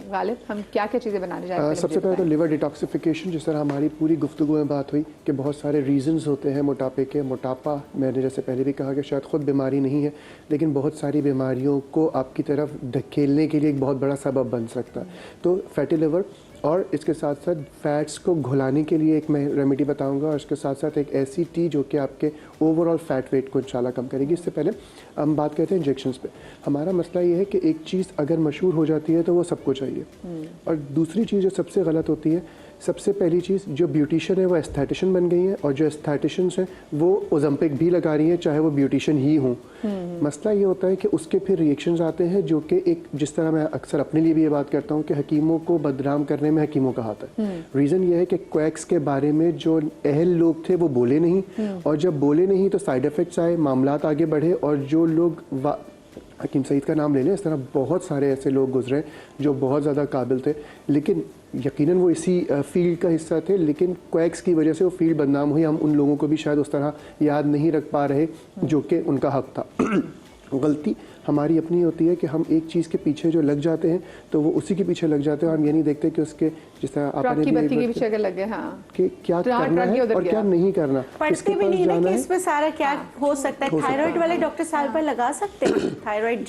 गालिब, हम क्या क्या चीज़ें बनाने जा रहे हैं? सबसे पहले तो लिवर डिटॉक्सिफिकेशन, जिस तरह हमारी पूरी गुफ्तगू में बात हुई कि बहुत सारे रीजंस होते हैं मोटापे के। मोटापा मैंने जैसे पहले भी कहा कि शायद ख़ुद बीमारी नहीं है, लेकिन बहुत सारी बीमारियों को आपकी तरफ धकेलने के लिए एक बहुत बड़ा सबब बन सकता है। तो फैटी लिवर और इसके साथ साथ फैट्स को घुलाने के लिए एक मैं रेमेडी बताऊंगा, और इसके साथ साथ एक ऐसी टी जो कि आपके ओवरऑल फैट वेट को इंशाल्लाह कम करेगी। इससे पहले हम बात करते हैं इंजेक्शंस पे। हमारा मसला ये है कि एक चीज़ अगर मशहूर हो जाती है तो वो सबको चाहिए, और दूसरी चीज़ जो सबसे गलत होती है, सबसे पहली चीज़ जो ब्यूटिशियन है वो एस्थेटिशियन बन गई है, और जो एस्थेटिशियंस हैं वो ओलंपिक भी लगा रही हैं चाहे वो ब्यूटिशियन ही हों। मसला ये होता है कि उसके फिर रिएक्शंस आते हैं जो कि एक, जिस तरह मैं अक्सर अपने लिए भी ये बात करता हूँ कि हकीमों को बदनाम करने में हकीमों का हाथ है। रीज़न ये है कि क्वैक्स के बारे में जो अहल लोग थे वो बोले नहीं, और जब बोले नहीं तो साइड इफ़ेक्ट्स आए, मामलात आगे बढ़े, और जो लोग हकीम सईद का नाम ले लें, इस तरह बहुत सारे ऐसे लोग गुजरे जो बहुत ज़्यादा काबिल थे, लेकिन यकीनन वो इसी फील्ड का हिस्सा थे, लेकिन क्वैक्स की वजह से वो फील्ड बदनाम हुई। हम उन लोगों को भी शायद उस तरह याद नहीं रख पा रहे जो कि उनका हक था। गलती हमारी अपनी होती है कि हम एक चीज़ के पीछे जो लग जाते हैं तो वो उसी के पीछे लग जाते हैं, और हम ये नहीं देखते कि उसके, जिस तरह आपने की बत्ती के पीछे लग गए, हाँ, कि क्या करना है और क्या नहीं करना। पढ़ते भी नहीं ना कि इसमें सारा क्या हो सकता है। थायराइड वाले डॉक्टर साल पर लगा सकते हैं, थायराइड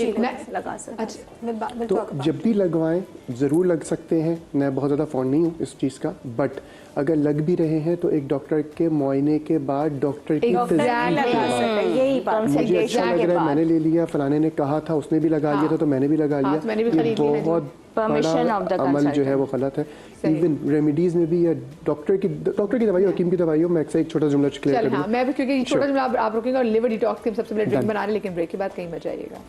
लगा सकते हैं। तो जब भी लगवाएं ज़रूर लग सकते हैं। मैं बहुत ज़्यादा फॉन्ड नहीं हूँ इस चीज़ का, बट अगर लग भी रहे हैं तो एक डॉक्टर के मुआयने के बाद डॉक्टर की यही बात मुझे अच्छा लग रहा है, मैंने ले लिया, फलाने ने कहा था उसने भी लगा लिया था तो मैंने भी लगा लिया। ये बहुत बड़ा अमल जो है वो गलत है। इवन रेमेडीज में भी, या डॉक्टर की दवाई, हकीम की दवाइयों में अक्सर एक छोटा जुमला क्लियर कर दूं। मैं भी, क्योंकि छोटा जुमला आप रोकेंगे, और लिवर डिटॉक्स के सबसे पहले ड्रिंक बना रहे हैं, लेकिन ब्रेक के बाद कहीं मत जाइएगा।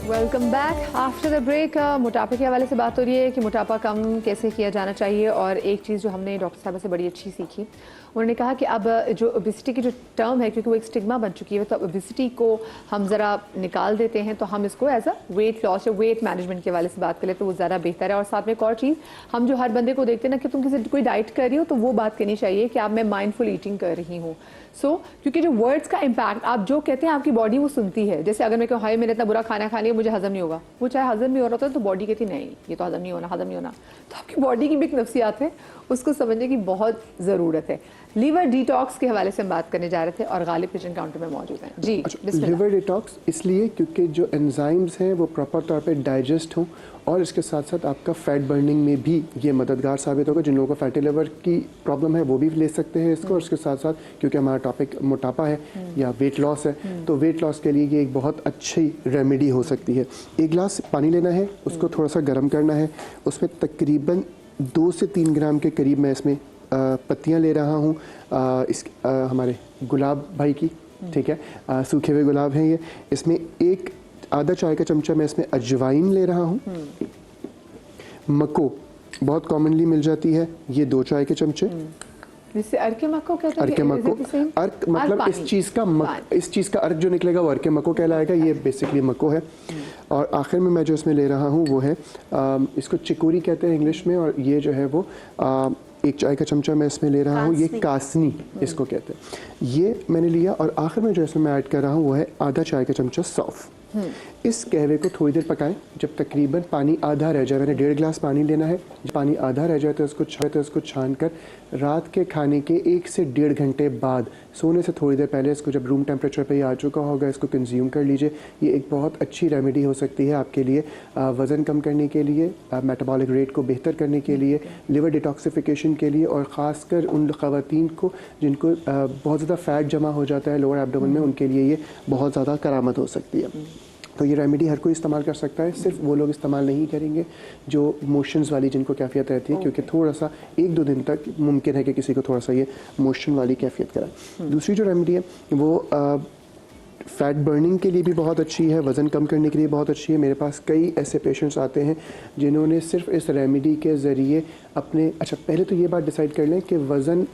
Welcome back after the break. मोटापे के हवाले से बात हो रही है कि मोटापा कम कैसे किया जाना चाहिए, और एक चीज़ जो हमने डॉक्टर साहब से बड़ी अच्छी सीखी, उन्होंने कहा कि अब जो ओबेसिटी की जो टर्म है, क्योंकि वो एक स्टिग्मा बन चुकी है, तो ओबेसिटी को हम ज़रा निकाल देते हैं, तो हम इसको एज अ वेट लॉस या वेट मैनेजमेंट के हवाले से बात करें तो वो ज़्यादा बेहतर है। और साथ में एक और चीज़, हम जो हर बंदे को देखते हैं ना कि तुम किसी कोई डाइट कर रही हो, तो वो बात करनी चाहिए कि आप मैं माइंडफुल ईटिंग कर रही हूँ। क्योंकि जो वर्ड्स का इम्पैक्ट, आप जो कहते हैं आपकी बॉडी वो सुनती है। जैसे अगर मैं कहूँ हाय मैंने इतना बुरा खाना खा लिया, मुझे हजम नहीं होगा, वो चाहे हजम भी हो रहा होता है तो बॉडी कहती नहीं ये तो हजम नहीं होना, हजम नहीं होना। तो आपकी बॉडी की भी एक नफ्सियात है, उसको समझने की बहुत ज़रूरत है। लीवर डिटॉक्स के हवाले से हम बात करने जा रहे थे, और गालिब किचन काउंटर में मौजूद हैं जी। लिवर डिटॉक्स इसलिए क्योंकि जो एंजाइम्स हैं वो प्रॉपर तौर पे डाइजेस्ट हों, और इसके साथ साथ आपका फैट बर्निंग में भी ये मददगार साबित होगा। जिन लोगों को फैटी लिवर की प्रॉब्लम है वो भी ले सकते हैं इसको, और इसके साथ साथ क्योंकि हमारा टॉपिक मोटापा है या वेट लॉस है, तो वेट लॉस के लिए ये एक बहुत अच्छी रेमेडी हो सकती है। एक गिलास पानी लेना है, उसको थोड़ा सा गर्म करना है, उसमें तकरीबन 2 से 3 ग्राम के करीब मैं इसमें पत्तियां ले रहा हूँ, हमारे गुलाब भाई की, ठीक है, सूखे हुए गुलाब हैं ये। इसमें एक आधा चाय का चमचा मैं इसमें अजवाइन ले रहा हूँ। मको बहुत कॉमनली मिल जाती है, ये 2 चाय के चमचे। जिससे अर्के मको कहते हैं। अर्के मको, अर्क मतलब इस चीज़ का अर्क जो निकलेगा वो अर्के मको कहलाएगा। ये बेसिकली मको है। और आखिर में मैं जो इसमें ले रहा हूँ वो है, इसको चिकोरी कहते हैं इंग्लिश में, और ये जो है वो 1 चाय का चमचा मैं इसमें ले रहा हूँ, ये कासनी इसको कहते हैं। ये मैंने लिया, और आखिर में जो इसमें मैं ऐड कर रहा हूँ वो है आधा चाय का चमचा सौंफ। इस कहवे को थोड़ी देर पकाएं, जब तकरीबन पानी आधा रह जाए, मैंने 1.5 गिलास पानी लेना है, जब पानी आधा रह जाए तो उसको छान कर रात के खाने के 1 से 1.5 घंटे बाद, सोने से थोड़ी देर पहले, इसको जब रूम टेम्परेचर पे ही आ चुका होगा इसको कंज्यूम कर लीजिए। ये एक बहुत अच्छी रेमेडी हो सकती है आपके लिए, वज़न कम करने के लिए, मेटाबॉलिक रेट को बेहतर करने के लिए, लिवर डिटॉक्सिफिकेशन के लिए, और ख़ासकर उन ख़वातीन को जिनको बहुत ज़्यादा फ़ैट जमा हो जाता है लोअर एब्डोमेन में, उनके लिए ये बहुत ज़्यादा करामत हो सकती है। तो ये रेमेडी हर कोई इस्तेमाल कर सकता है, सिर्फ वो लोग इस्तेमाल नहीं करेंगे जो मोशंस वाली जिनको कैफियत रहती है, क्योंकि थोड़ा सा 1-2 दिन तक मुमकिन है कि किसी को थोड़ा सा ये मोशन वाली कैफियत कराए। दूसरी जो रेमेडी है वो फ़ैट बर्निंग के लिए भी बहुत अच्छी है, वज़न कम करने के लिए बहुत अच्छी है। मेरे पास कई ऐसे पेशेंट्स आते हैं जिन्होंने सिर्फ इस रेमेडी के ज़रिए अपने, अच्छा पहले तो ये बात डिसाइड कर लें कि वज़न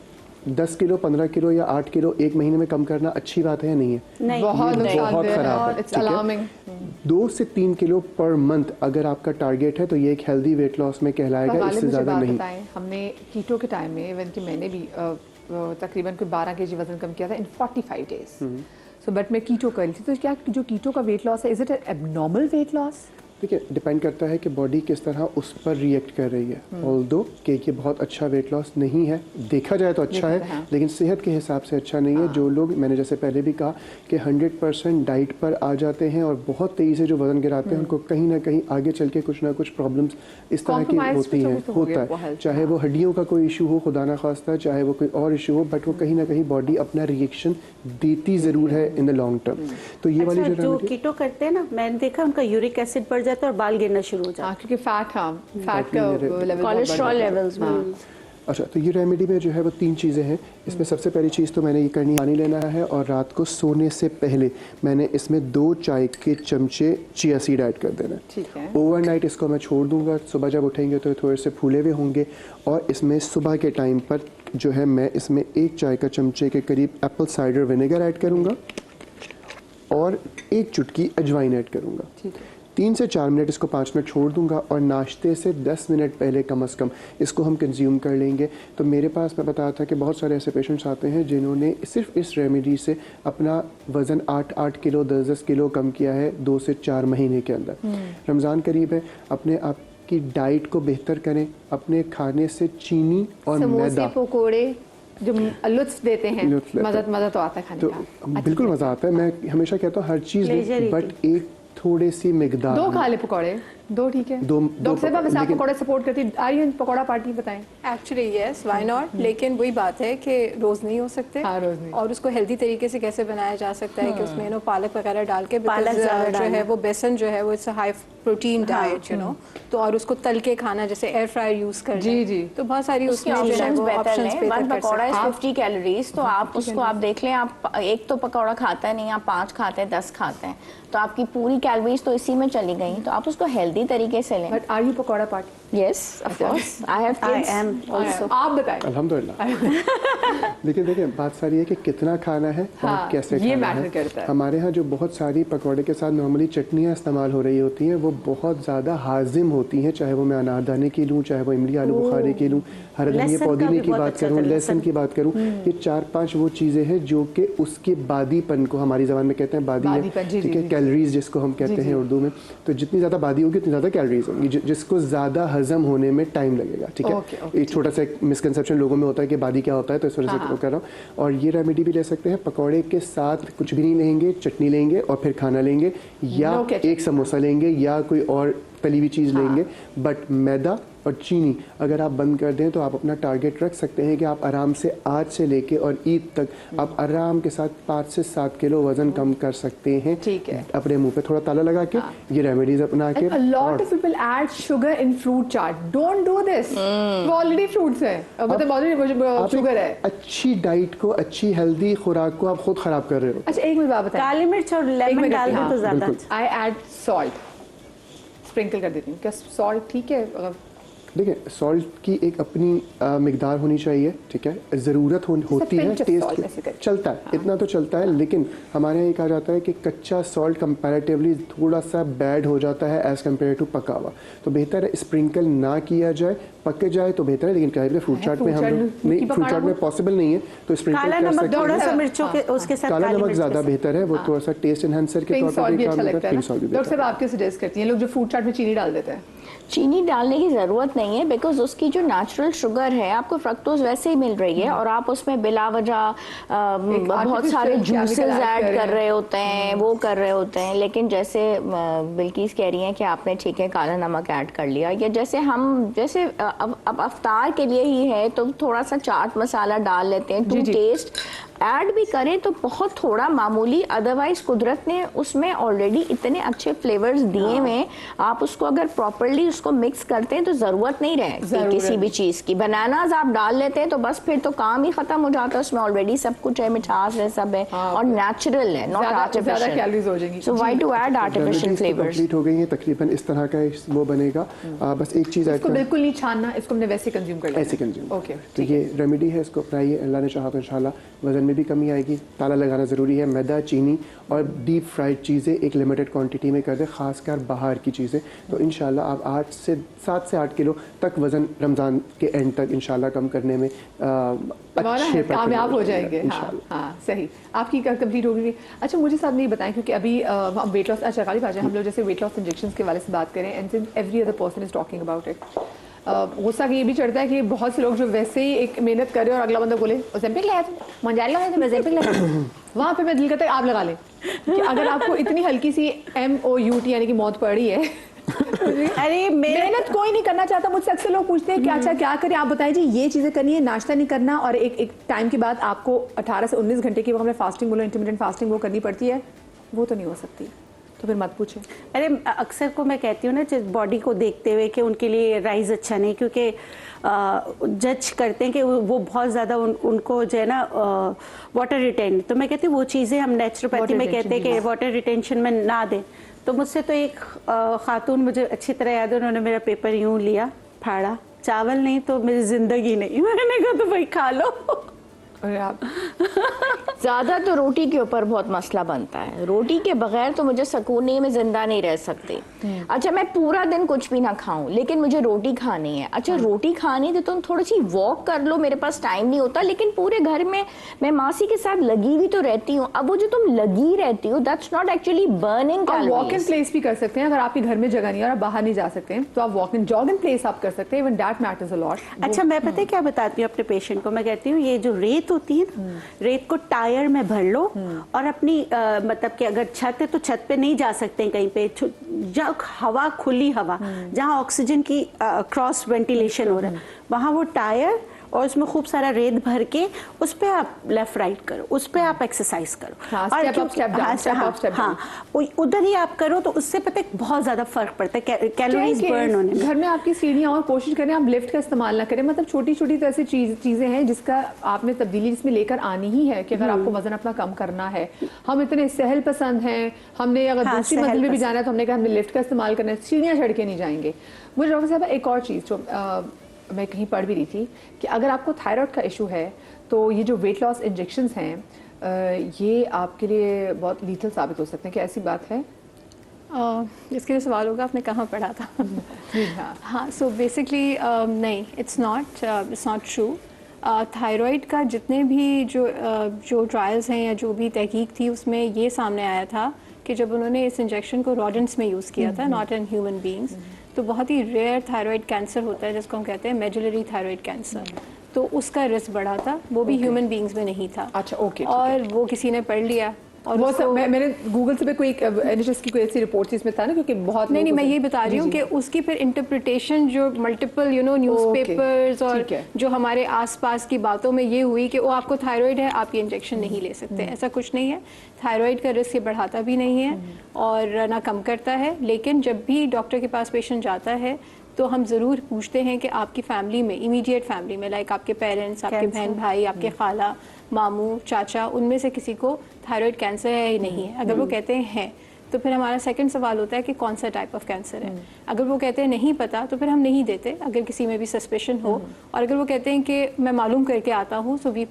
10 किलो 15 किलो या 8 किलो एक महीने में कम करना अच्छी बात है या नहीं है? नहीं, बहुत बहुत नुकसानदेह खराब और है, it's ठीक है? alarming. 2 से 3 किलो पर मंथ अगर आपका टारगेट है तो ये एक हेल्दी वेट लॉस में कहलाएगा, गालिब, इससे मुझे ज़्यादा बात नहीं। बताएं, हमने कीटो के टाइम में इवन कि मैंने भी तकरीबन कोई 12 kg वजन कम किया था इन 45 डेज। सो बट मैं कीटो कर रही थी, तो क्या जो कीटो का वेट लॉस है, is it abnormal weight loss? देखिए, डिपेंड करता है कि बॉडी किस तरह उस पर रिएक्ट कर रही है। ऑल्दो कि ये बहुत अच्छा वेट लॉस नहीं है, देखा जाए तो अच्छा है, लेकिन सेहत के हिसाब से अच्छा नहीं है। जो लोग, मैंने जैसे पहले भी कहा कि 100% डाइट पर आ जाते हैं और बहुत तेज़ी से जो वज़न गिराते हैं, उनको कहीं ना कहीं आगे चल के कुछ ना कुछ प्रॉब्लम्स इस तरह की होती हैं, होता है। चाहे वो हड्डियों का कोई इशू हो, खुदा ना खास्ता, चाहे वो कोई और इशू हो, बट वो कहीं ना कहीं बॉडी अपना रिएक्शन देती ज़रूर है इन द लॉन्ग टर्म। तो ये वाली जो कीटो करते हैं ना, मैंने देखा उनका यूरिक एसिड बढ़ जाता है और बाल गिरना शुरू हो जाता है, क्योंकि फैट का लेवल, कोलेस्ट्रॉल लेवल्स में। अच्छा, तो ये रेमेडी में जो है वो 3 चीज़ें हैं। इसमें सबसे पहली चीज़ तो मैंने ये करनी, पानी लेना है और रात को सोने से पहले मैंने इसमें 2 चाय के चमचे चिया सीड ऐड कर देना है। ठीक है। ओवरनाइट इसको मैं छोड़ दूंगा, सुबह जब उठेंगे तो थोड़े से फूले हुए होंगे। और इसमें सुबह के टाइम पर जो है मैं इसमें 1 चाय का चमचे के करीब एप्पल साइडर विनेगर ऐड करूँगा और 1 चुटकी अजवाइन ऐड करूँगा। ठीक है। 3 से 4 मिनट इसको 5 मिनट छोड़ दूंगा और नाश्ते से 10 मिनट पहले कम से कम इसको हम कंज्यूम कर लेंगे। तो मेरे पास, मैं बताया था कि बहुत सारे ऐसे पेशेंट्स आते हैं जिन्होंने सिर्फ इस रेमेडी से अपना वज़न 8-8 किलो 10-10 किलो कम किया है 2 से 4 महीने के अंदर। रमज़ान करीब है, अपने आप की डाइट को बेहतर करें, अपने खाने से चीनी और मैदा, पकोड़े जो लुत्फ देते हैं, मज़ा तो आता है खाने तो का, बिल्कुल मज़ा आता है। मैं हमेशा कहता हूँ हर चीज़ लें, बट एक थोड़ी सी मिकदार। 2 खा ले पकौड़े, 2 ठीक है। डॉक्टर साहब, वैसे आप पकौड़े सपोर्ट करती are you in pakora party? बताएं। एक्चुअली यस, व्हाई नॉट, लेकिन वही बात है कि रोज नहीं हो सकते। हाँ, रोज नहीं। और उसको हेल्दी तरीके से कैसे बनाया जा सकता है कि उसमें नो पालक वगैरह डाल के, पालक जो है वो बेसन जो है वो it's a high protein diet, you know. तो और उसको तल के खाना, जैसे एयर फ्रायर यूज कर, जी। तो बहुत सारी उसमें जो है ऑप्शंस वो बेहतर ऑप्शंस हैं। बेहतर वन कर पकौड़ा सकते इज हैं। 50 कैलोरीज, तो आप उसको आप देख लें, आप एक तो पकौड़ा खाता नहीं, आप 5 खाते हैं, 10 खाते हैं, तो आपकी पूरी कैलोरीज तो इसी में चली गई। तो आप उसको हेल्दी तरीके से लें। But are you pakora party? Yes, of course, I have I kids am also. आप बताएं। अल्हम्दुलिल्लाह। लेकिन देखिए, बात सारी है कि कितना खाना है और हाँ, कैसे ये खाना मैटर है। करता है। हमारे यहाँ जो बहुत सारी पकौड़े के साथ नॉर्मली चटनियाँ इस्तेमाल हो रही होती हैं, वो बहुत ज़्यादा हाजिम होती हैं, चाहे वो मैं अनारदाने की लूँ, चाहे वो इमली आलू बुखारे की लूँ, हर धनिया लहसुन का पुदीने भी की बहुत बात अच्छा करूँ, था, लहसुन की बात करूँ, ये 4-5 वो चीज़ें हैं जो कि उसके बादीपन को, हमारी ज़बान में कहते हैं बादी है, बादीपन, जी, ठीक है, जी। कैलोरीज जिसको हम कहते हैं उर्दू में। तो जितनी ज़्यादा बादी होगी उतनी ज़्यादा कैलोरीज होंगी, जिसको ज़्यादा हजम होने में टाइम लगेगा, ठीक है। एक छोटा सा मिसकंसेप्शन लोगों में होता है कि बादी क्या होता है, तो इस वजह से कर रहा हूँ। और ये रेमेडी भी ले सकते हैं, पकौड़े के साथ कुछ भी नहीं लेंगे, चटनी लेंगे और फिर खाना लेंगे, या एक समोसा लेंगे या कोई और तली हुई चीज़ लेंगे। बट मैदा और चीनी अगर आप बंद कर दें तो आप अपना टारगेट रख सकते हैं कि आप आराम से आज से लेके और ईद तक आप आराम के साथ 5 से 7 किलो वजन कम कर सकते हैं। ठीक है। अपने मुंह पे थोड़ा ताला लगा के ये रेमेडीज अपना के। A lot of people add sugar in fruit chaat. Don't do this. वो ऑलरेडी फ्रूट्स है, मतलब ऑलरेडी शुगर है। अच्छी डाइट को, अच्छी हेल्दी खुराक को आप खुद खराब कर रहे हो। अच्छा, एक मिनट बात बताएं। काली मिर्च और लेमन डाल दो तो ज्यादा अच्छा। आई ऐड सॉल्ट, स्प्रिंकल कर देती हूँ। क्या सॉल्ट ठीक है? देखिए, सॉल्ट की एक अपनी मिकदार होनी चाहिए, ठीक है। ज़रूरत होती है, टेस्ट चलता है, इतना तो चलता है। लेकिन हमारे यहाँ कहा जाता है कि कच्चा सॉल्ट कंपैरेटिवली थोड़ा सा बैड हो जाता है एज़ कम्पेयर टू पका हुआ। तो बेहतर है स्प्रिंकल ना किया जाए, पक जाए तो बेहतर है। लेकिन क्या है, फ्रूट चाट में हम नहीं, फ्रूट चाट में पॉसिबल नहीं है, तो स्प्रिंकल कर सकते हैं। थोड़ा सा मिर्चों के उसके साथ काला नमक ज़्यादा बेहतर है, वो थोड़ा सा टेस्ट एनहांसर के तौर पर भी काम करता है। डॉक्टर साहब, आप क्या सजेस्ट करती हैं लोग जो फ्रूट चाट में चीनी डाल देते हैं? चीनी डालने की ज़रूरत नहीं है, बिकॉज उसकी जो नेचुरल शुगर है, आपको फ्रक्टोज वैसे ही मिल रही है, और आप उसमें बिला वजह बहुत सारे जूसेस ऐड कर रहे होते हैं, वो कर रहे होते हैं। लेकिन जैसे बिल्किस कह रही हैं कि आपने ठीक है काला नमक ऐड कर लिया, या जैसे हम जैसे अब अफ्तार के लिए ही है तो थोड़ा सा चाट मसाला डाल लेते हैं टू टेस्ट ऐड भी करें तो बहुत थोड़ा मामूली, अदरवाइज कुदरत ने उसमें ऑलरेडी इतने अच्छे फ्लेवर्स दिए हुए हैं, आप उसको अगर प्रॉपरली उसको मिक्स करते हैं तो ज़रूरत नहीं रहे किसी भी चीज़ की। बनानाज आप डाल लेते हैं तो बस फिर तो काम ही खत्म हो जाता है, उसमें ऑलरेडी सब कुछ है, मिठास है, सब है और नेचुरल है, not artificial. So why to add artificial flavours. Complete हो गई है तकरीबन, इस तरह का वो बनेगा। बस एक चीज़ इसको बिल्कुल नहीं छानना, इसको हमने वैसे कंज्यूम कर लिया, ऐसे कंज्यूम। ओके, तो ये रेमेडी है, इसको अपनाइए, अल्लाह ने चाहा तो इंशाल्लाह वज़न में भी कमी आएगी। ताला लगाना ज़रूरी है, मैदा, चीनी और डीप फ्राइड चीज़ें एक लिमिटेड क्वांटिटी में कर दें, ख़ासकर बाहर की चीज़ें, तो इंशाल्लाह आप 7 से 8 किलो तक वज़न रमज़ान के एंड तक इंशाल्लाह कम करने में अच्छे कामयाब हो जाएंगे। हाँ, सही, आपकी कंप्लीट हो गई। अच्छा, मुझे साथ नहीं बताएं, क्योंकि अभी हम वेट लॉस, अच्छा गालिब आ जाए, हम लोग जैसे वेट लॉस इंजेक्शन के वाले से बात करें, and since every other person is talking about it, गुस्सा ये भी चढ़ता है कि बहुत से लोग जो वैसे ही एक मेहनत कर रहे हैं और अगला बंदा बोले ओज़ेम्पिक लाया तुम, मंजारी लगाया तुम, ओज़ेम्पिक लाया, वहाँ पे मैं दिल करता है आप लगा लें, कि अगर आपको इतनी हल्की सी MOUT यानी कि मौत पड़ी है अरे मेहनत कोई नहीं करना चाहता। मुझसे अक्सर लोग पूछते हैं कि अच्छा क्या करें, आप बताइए जी, ये चीज़ें करनी है, नाश्ता नहीं करना, और एक टाइम के बाद आपको 18 से 19 घंटे की वो हमें फास्टिंग बोलो, इंटरमिटेंट फास्टिंग वो करनी पड़ती है, वो तो नहीं हो सकती, तो फिर मत पूछे। अरे अक्सर को मैं कहती हूँ ना, जिस बॉडी को देखते हुए कि उनके लिए राइस अच्छा नहीं, क्योंकि जज करते हैं कि वो बहुत ज़्यादा उनको जो है ना वाटर रिटेन, तो मैं कहती हूँ वो चीज़ें हम नेचुरोपैथी में कहते हैं कि वाटर रिटेंशन में ना दें। तो मुझसे तो एक खातून, मुझे अच्छी तरह याद है, उन्होंने मेरा पेपर यूँ लिया, फाड़ा, चावल नहीं तो मेरी ज़िंदगी नहीं, मैंने कहा तो भाई खा लो। ज़्यादा तो रोटी के ऊपर बहुत मसला बनता है, रोटी के बगैर तो मुझे सुकून नहीं, मैं जिंदा नहीं रह सकती। अच्छा, मैं पूरा दिन कुछ भी ना खाऊं लेकिन मुझे रोटी खानी है। अच्छा, रोटी खानी तो तुम थोड़ी सी वॉक कर लो, मेरे पास टाइम नहीं होता, लेकिन पूरे घर में मैं मासी के साथ लगी हुई तो रहती हूँ। अब वो जो तुम लगी रहती हो, that's not actually burning calories. Walk in place भी कर सकते हैं, अगर आपके घर में जगह नहीं है और आप बाहर नहीं जा सकते हैं तो आप walk in jog in place आप कर सकते हैं, even that matters a lot. अच्छा, मैं पता है क्या बताती हूँ अपने पेशेंट को, मैं कहती हूँ ये जो रेत होती है ना, रेत को टायर में भर लो और अपनी मतलब कि अगर छत है तो छत पे नहीं जा सकते हैं कहीं पे, जहाँ हवा, खुली हवा, जहाँ ऑक्सीजन की क्रॉस वेंटिलेशन हो रहा है, वहाँ वो टायर और उसमें खूब सारा रेत भर के उस पे आप लेफ्ट राइट करो, उस पे आप एक्सरसाइज करो, उधर ही आप करो, तो उससे पता है बहुत ज्यादा फर्क पड़ता है कैलोरीज बर्न होने में। घर में आपकी सीढ़ियाँ, और कोशिश करें आप लिफ्ट का इस्तेमाल ना करें, मतलब छोटी छोटी तो ऐसी चीजें हैं जिसका आपने तब्दीली इसमें लेकर आनी ही है कि अगर आपको वजन अपना कम करना है। हम इतने सहल पसंद हैं, हमने अगर दूसरी मंजिल में भी जाना है तो हमने कहा हमने लिफ्ट का इस्तेमाल करना है, सीढ़ियाँ चढ़ के नहीं जाएंगे। मुझे डॉक्टर साहब एक और चीज़ जो मैं कहीं पढ़ भी रही थी कि अगर आपको थायराइड का इशू है तो ये जो वेट लॉस इंजेक्शंस हैं ये आपके लिए बहुत लीथल साबित हो सकते हैं, क्या ऐसी बात है? इसके लिए सवाल होगा आपने कहाँ पढ़ा था। हाँ, सो बेसिकली नहीं, इट्स नॉट ट्रू। थायराइड का जितने भी जो ट्रायल्स हैं या जो भी तहकीक थी उसमें ये सामने आया था कि जब उन्होंने इस इंजेक्शन को रॉडेंट्स में यूज़ किया था, नॉट इन ह्यूमन बींग्स, तो बहुत ही रेयर थायराइड कैंसर होता है जिसको हम कहते हैं मेडुलरी थायराइड कैंसर, तो उसका रिस्क बढ़ा था, वो भी ह्यूमन बींग्स में नहीं था। अच्छा, ओके। और वो किसी ने पढ़ लिया और वो सब मैंने गूगल से भी कोई NHS की कोई ऐसी रिपोर्ट इसमें था ना, क्योंकि बहुत नहीं मैं ये बता रही हूँ कि उसकी फिर इंटरप्रिटेशन जो मल्टीपल न्यूज़पेपर्स और जो हमारे आसपास की बातों में ये हुई कि वो आपको थायराइड है, आप ये इंजेक्शन नहीं ले सकते। ऐसा कुछ नहीं है, थायराइड का रिस्क ये बढ़ाता भी नहीं है और ना कम करता है। लेकिन जब भी डॉक्टर के पास पेशेंट जाता है तो हम ज़रूर पूछते हैं कि आपकी फैमिली में, इमीडिएट फैमिली में, लाइक आपके पेरेंट्स, आपके बहन भाई, आपके खाला, मामू, चाचा, उनमें से किसी को थायराइड कैंसर है या नहीं है। अगर वो कहते हैं तो फिर हमारा सेकंड सवाल होता है कि कौन सा टाइप ऑफ कैंसर है। अगर वो कहते हैं नहीं पता तो फिर हम नहीं देते, अगर किसी में भी सस्पेशन हो। और अगर वो कहते हैं कि मैं मालूम करके आता हूँ, so we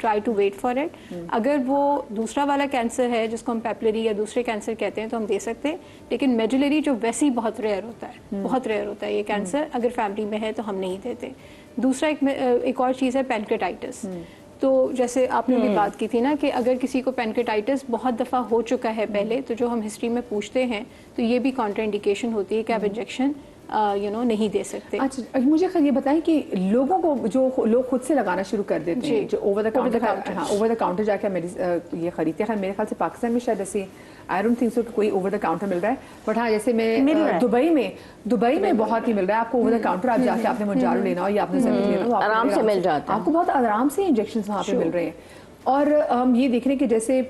try to wait for it. अगर वो दूसरा वाला कैंसर है जिसको हम पेपिलरी या दूसरे कैंसर कहते हैं तो हम दे सकते हैं, लेकिन मेडुलरी जो वैसे ही बहुत रेयर होता है, बहुत रेयर होता है ये कैंसर, अगर फैमिली में है तो हम नहीं देते। दूसरा एक और चीज़ है पैनक्रेटाइटिस। तो जैसे आपने भी बात की थी ना कि अगर किसी को पैनक्रेटाइटिस बहुत दफ़ा हो चुका है पहले, तो जो हम हिस्ट्री में पूछते हैं तो ये भी कॉन्ट्राइंडिकेशन होती है कि आप इंजेक्शन नहीं दे सकते। अच्छा, मुझे ये बताएं कि लोगों को जो लोग खुद से लगाना शुरू कर देते हैं, जो ओवर द काउंटर जाकर ये खरीदते हैं, मेरे ख्याल से पाकिस्तान में शायद ऐसे आई डोंट थिंक सो कि कोई ओवर द काउंटर मिल रहा है, बट हाँ जैसे मैं दुबई में बहुत ही मिल रहा है आपको ओवर द काउंटर। आप जाके आपने मोंजारो लेना हो या आपने लेना हो, आराम से मिल जाता है, आपको बहुत आराम से इंजेक्शन वहाँ पे मिल रहे हैं। और हम ये देख रहे हैं कि जैसे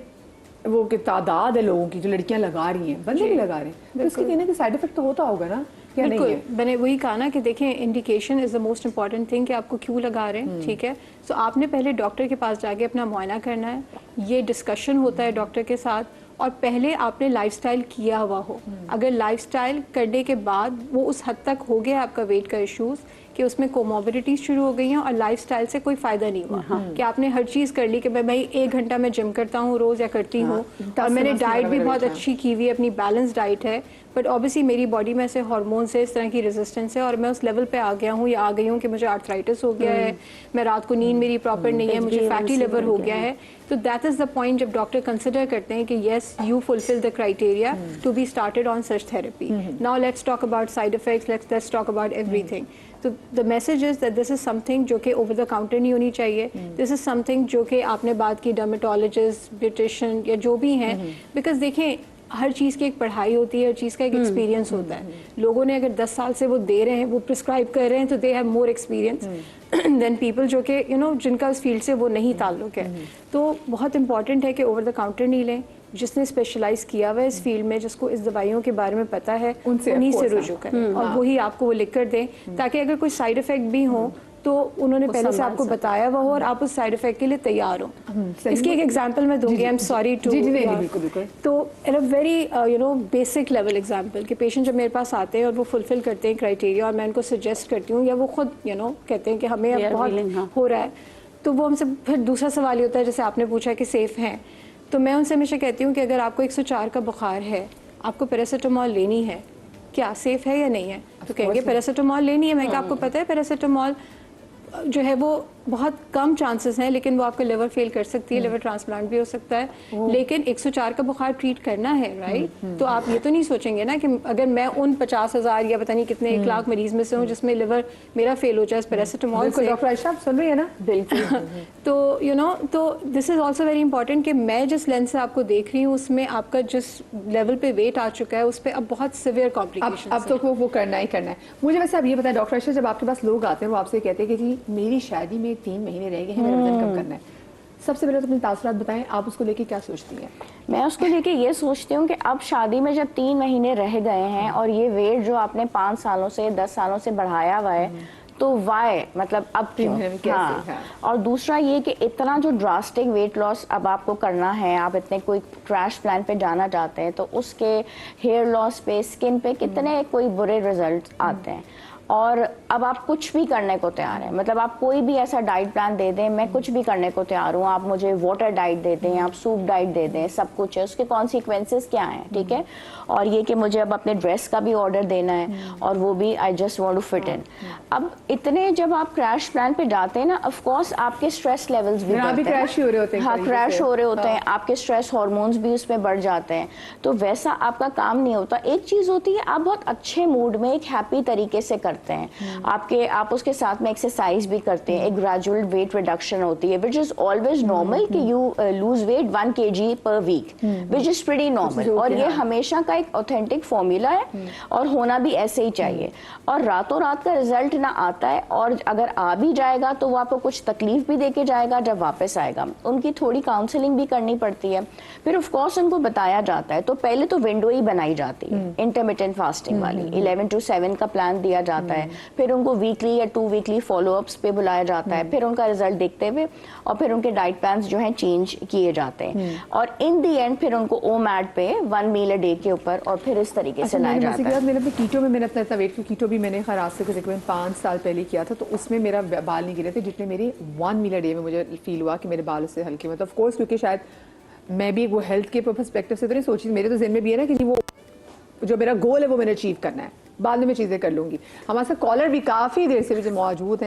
वो कि तादाद है लोगों की जो लड़कियां लगा रही हैं, बंदे भी लगा रहे हैं, तो उसके कहने का साइड इफेक्ट तो होता होगा ना, क्या नहीं है? बिल्कुल, मैंने वही कहा ना कि देखें, indication is the most important thing कि आपको क्यों लगा रहे हैं, ठीक है। सो आपने पहले डॉक्टर के पास जाके अपना मुआयना करना है, ये डिस्कशन होता है डॉक्टर के साथ, और पहले आपने लाइफस्टाइल किया हुआ हो। अगर लाइफस्टाइल करने के बाद वो उस हद तक हो गया आपका वेट का इश्यूज़ कि उसमें कोमोबिडिटीज शुरू हो गई हैं और लाइफस्टाइल से कोई फ़ायदा नहीं हुआ, कि आपने हर चीज़ कर ली कि भाई 1 घंटा मैं जिम करता हूँ रोज़ या करती हूँ, और मैंने डाइट भी बहुत अच्छी की हुई है, अपनी बैलेंस डाइट है, बट ऑब्वियसली मेरी बॉडी में से हार्मोन से इस तरह की रेजिस्टेंस है और मैं उस लेवल पे आ गया हूँ या आ गई हूँ कि मुझे आर्थराइटिस हो गया है, मैं रात को नींद मेरी प्रॉपर नहीं है, मुझे फैटी लिवर हो गया है। तो दैट इज़ द पॉइंट जब डॉक्टर कंसिडर करते हैं कि yes you fulfil the criteria to be started on such therapy. Now let's talk about side effects, let's talk about everything. तो the message is that this is something जो कि over the counter नहीं होनी चाहिए, this is something जो कि आपने बात की डर्मेटोलॉजिस्ट, ब्यूटिशियन या जो भी हैं, बिकॉज देखें हर चीज़ की एक पढ़ाई होती है, हर चीज़ का एक एक्सपीरियंस होता है। लोगों ने अगर 10 साल से वो दे रहे हैं, वो प्रिस्क्राइब कर रहे हैं, तो they have more experience than people जो कि जिनका उस फील्ड से वो नहीं ताल्लुक है। तो बहुत इंपॉर्टेंट है कि ओवर द काउंटर नहीं लें, जिसने स्पेशलाइज किया हुआ है इस फील्ड में, जिसको इस दवाइयों के बारे में पता है, उन्हीं से रुजू करें और वही आपको वो लिख कर दें, ताकि अगर कोई साइड इफेक्ट भी हो तो उन्होंने पहले से आपको बताया हुआ हो और आप उस साइड इफेक्ट के लिए तैयार हो। इसकी एक एग्जांपल मैं दूंगी, आई एम सॉरी टू, तो in a very basic level example कि पेशेंट जब मेरे पास आते हैं और वो फुलफिल करते हैं क्राइटेरिया और मैं उनको सजेस्ट करती हूँ या वो खुद कहते हैं कि हमें अब बहुत हो रहा है, तो वो हमसे फिर दूसरा सवाल ये होता है जैसे आपने पूछा कि सेफ हैं, तो मैं उनसे हमेशा कहती हूँ कि अगर आपको 104 का बुखार है, आपको पैरासीटामोल लेनी है, क्या सेफ है या नहीं है? तो कहेंगे पैरासीटामोल लेनी है। मैं कहा आपको पता है पैरासीटामोल जो है वो बहुत कम चांसेस हैं, लेकिन वो आपका लिवर फेल कर सकती है, लिवर ट्रांसप्लांट भी हो सकता है, लेकिन 104 का बुखार ट्रीट करना है, राइट? तो आप ये तो नहीं सोचेंगे ना कि अगर मैं उन 50,000 या पता नहीं कितने 1 लाख मरीज में से हूँ जिसमें लिवर मेरा फेल हो जाए पैरासीटामोल से। डॉक्टर आयशा आप सुन रही है ना? बिल्कुल। तो तो this is also very important कि मैं जिस लेंस से आपको देख रही हूँ उसमें आपका जिस लेवल पे वेट आ चुका है उस पर अब बहुत सिवियर कॉम्प्लिकेशन अब तो वो करना ही करना है। मुझे वैसे आप ये बताएं डॉक्टर आयशा, जब आपके पास लोग आते हैं वो आपसे कहते हैं कि जी मेरी शादी में 3 महीने रह गए हैं, मेरा वजन कम करना है, सबसे पहले तो अपने तासुरात बताएं, आप उसको लेके क्या सोचती हैं? मैं उसको लेके ये सोचती हूँ कि अब शादी में जब 3 महीने रह गए हैं और ये वेट जो आपने 5 सालों से 10 सालों से बढ़ाया हुआ है, तो वाई मतलब अब क्यों? हाँ। और दूसरा ये कि इतना जो ड्रास्टिक वेट लॉस अब आपको करना है, आप इतने कोई क्रैश प्लान पे जाना चाहते हैं, तो उसके हेयर लॉस पे, स्किन पे कितने कोई बुरे रिजल्ट आते हैं। और अब आप कुछ भी करने को तैयार हैं, मतलब आप कोई भी ऐसा डाइट प्लान दे दें, मैं कुछ भी करने को तैयार हूँ, आप मुझे वाटर डाइट दे दें, आप सूप डाइट दे दें, सब कुछ है, उसके कॉन्सिक्वेंसेस क्या हैं, ठीक है? और ये कि मुझे अब अपने ड्रेस का भी ऑर्डर देना है और वो भी I just want to fit in. अब इतने जब आप क्रैश प्लान पे जाते हैं ना, ऑफ कोर्स आपके स्ट्रेस लेवल्स भी बढ़ते हैं, क्रैश हो रहे होते हैं, हाँ क्रैश हो रहे होते हैं, आपके स्ट्रेस हार्मोन्स भी उसमें बढ़ जाते हैं, तो वैसा आपका काम नहीं होता। एक चीज होती है आप बहुत अच्छे मूड में एक हैप्पी तरीके से करते हैं, आप उसके साथ में एक्सरसाइज भी करते हैं, एक ग्रेजुअल वेट रिडक्शन होती है विच इज ऑलवेज नॉर्मल कि you lose weight 1 kg per week, which is pretty normal, और ये हमेशा का एक ऑथेंटिक फॉर्मूला है और होना भी ऐसे ही चाहिए। और रातों रात का रिजल्ट ना आता है, और अगर आ भी जाएगा तो वो आपको कुछ तकलीफ भी देके जाएगा जब वापस आएगा। उनकी थोड़ी काउंसलिंग भी करनी पड़ती है, फिर ऑफ कोर्स उनको बताया जाता है। तो पहले तो विंडो ही बनाई जाती है इंटरमिटेंट फास्टिंग वाली, 11 to 7 का प्लान दिया जाता है, फिर उनको वीकली या 2 वीकली फॉलोअप्स पे बुलाया जाता है, फिर उनका रिजल्ट देखते हुए और फिर उनके डाइट प्लान्स जो हैं चेंज किए जाते हैं, और इन दी एंड फिर उनको ओमैड पे 1 मील अ डे के ऊपर और फिर इस तरीके से लाया जाता है। मैंने अपने कीटो में मैंने अपना वेट, कीटो भी मैंने खैर आज से तकरीबन 5 साल पहले किया था, तो उसमें मेरा बाल नहीं गिरे थे जितने मेरे 1 मील अ डे में मुझे फील हुआ कि मेरे बाल उससे हल्के हुए। तो ऑफकोर्स क्योंकि शायद मैं भी वो हेल्थ के पर्सपेक्टिव से तो नहीं सोची, मेरे तो ज़हन में भी है ना कि वो जो मेरा गोल है वो मैंने अचीव करना है, बाद में मैं चीज़ें कर लूँगी। हमारे साथ कॉलर भी काफ़ी देर से भी जो मौजूद है।